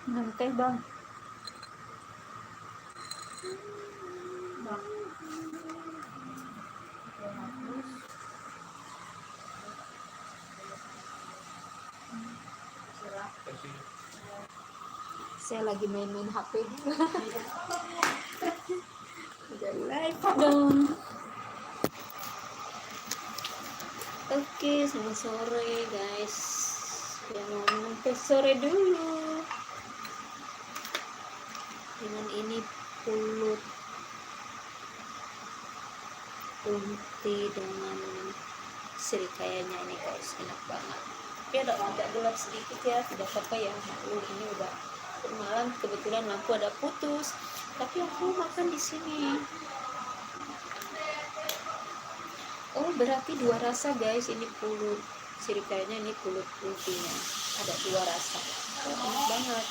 Minum teh bang. Saya lagi main-main HP dulu. Udah live dong. Oke, selamat sore guys. Yang mau minum teh sore dulu. Dengan ini pulut unti dengan serikayanya ini guys, enak banget. Tapi agak gelap sedikit ya, tidak apa-apa ya. Ini udah malam, kebetulan lampu ada putus. Tapi aku makan di sini. Oh, berarti dua rasa guys. Ini pulut serikayanya, ini pulut untinya. Ada dua rasa. Oh, enak banget.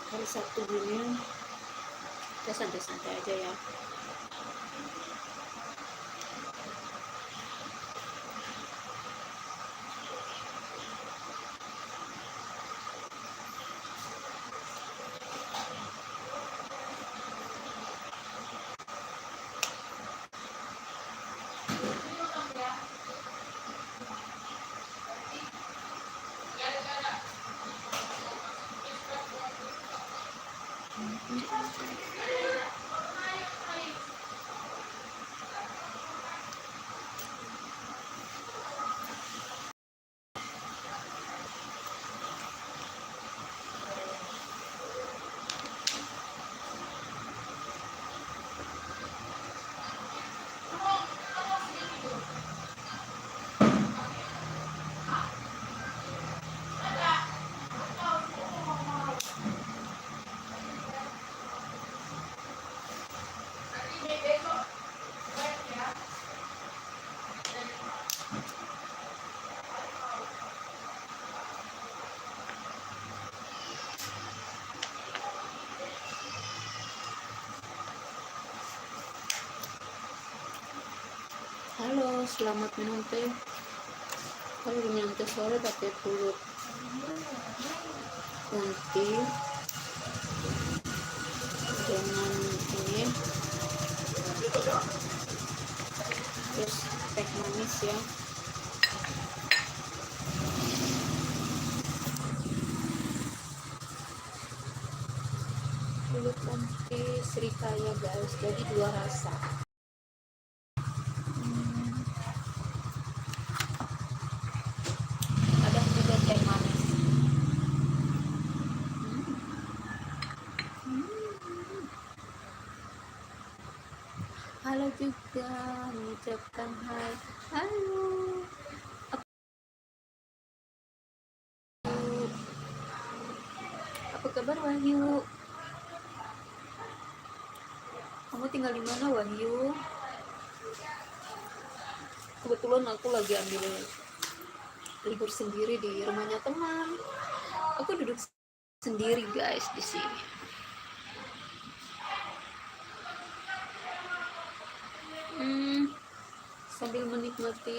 Hari Sabtu gini kita santai-santai aja ya. Halo, selamat minum teh. Kalau minum teh sore pakai pulut unti dengan ini, terus teh manis ya. Pulut unti serikaya guys, jadi dua rasa. Ada juga teh manis. Halo juga, mengucapkan hai. Halo. Apa kabar Wahyu? Kamu tinggal di mana Wahyu? Kebetulan aku lagi ambil libur sendiri di rumahnya teman. Aku duduk sendiri guys di sini. Sambil menikmati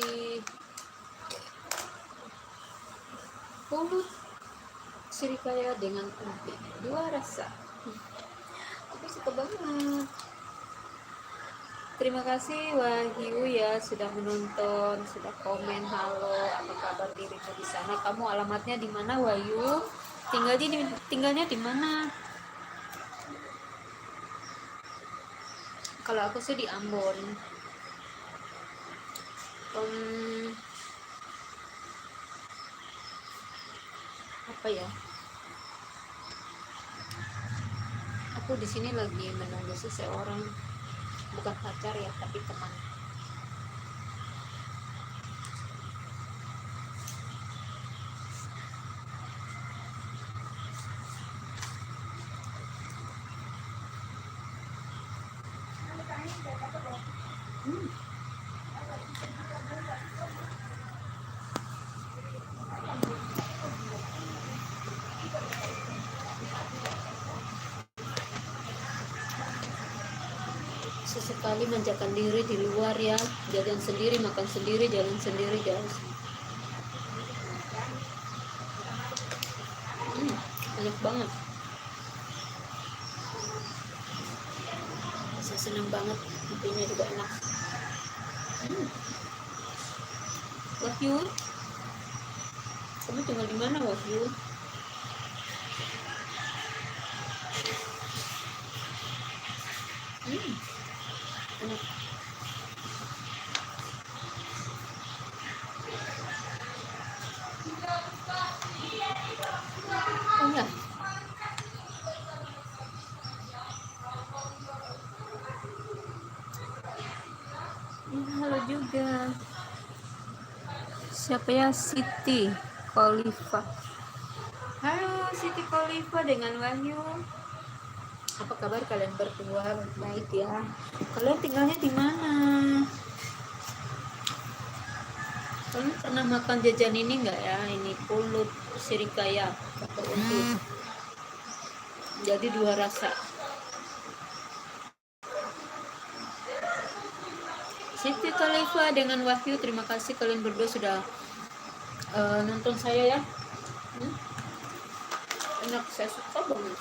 pulut sirikaya dengan tempe, dua rasa. Aku suka banget. Terima kasih Wahyu ya sudah menonton, sudah komen. Halo, apa kabar dirimu di sana? Kamu alamatnya di mana Wahyu? Tinggalnya di mana? Kalau aku sih di Ambon. Apa ya? Aku di sini lagi menunggu seseorang, bukan pacar ya, tapi teman. Sesekali manjakan diri di luar ya, jalan sendiri, makan sendiri, jalan sendiri guys. Enak banget. Saya senang banget, intinya juga enak. Wahyu, kamu tinggal di mana Wahyu? Enak. Oh ya. Halo juga. Siapa ya? Siti Khalifa. Halo Siti Khalifa dengan Wahyu. Apa kabar kalian berdua? Baik ya. Kalian tinggalnya di mana? Kalian pernah makan jajan ini enggak ya? Ini pulut sirikaya atau untut. Jadi dua rasa. Siti Khalifa dengan Wahyu, terima kasih kalian berdua sudah nonton saya ya. Enak, saya suka banget.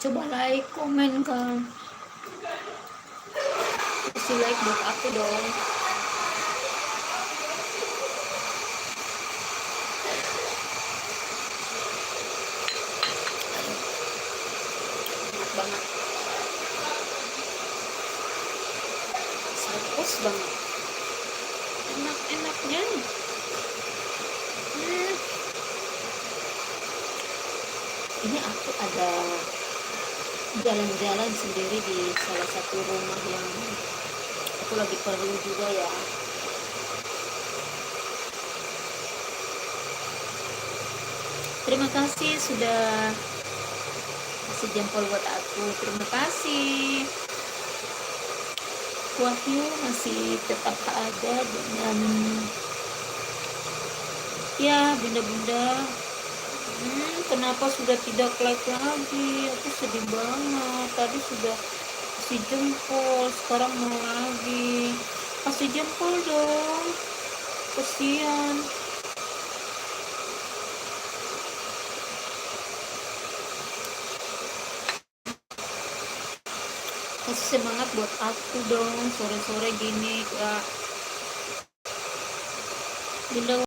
Coba like, komen kan. Kasih like buat aku dong. Enak banget. Serpus banget. Enak-enaknya. Ini aku ada jalan-jalan sendiri di salah satu rumah yang aku lagi perlu juga ya. Terima kasih sudah kasih jempol buat aku. Terima kasih. Wahyu masih tetap ada dengan ya bunda-bunda. Kenapa sudah tidak like lagi? Aku sedih banget. Tadi sudah kasih jempol, sekarang mau lagi. Kasih jempol dong. Kasihan. Kasih semangat buat aku dong, sore-sore gini ya. Bunda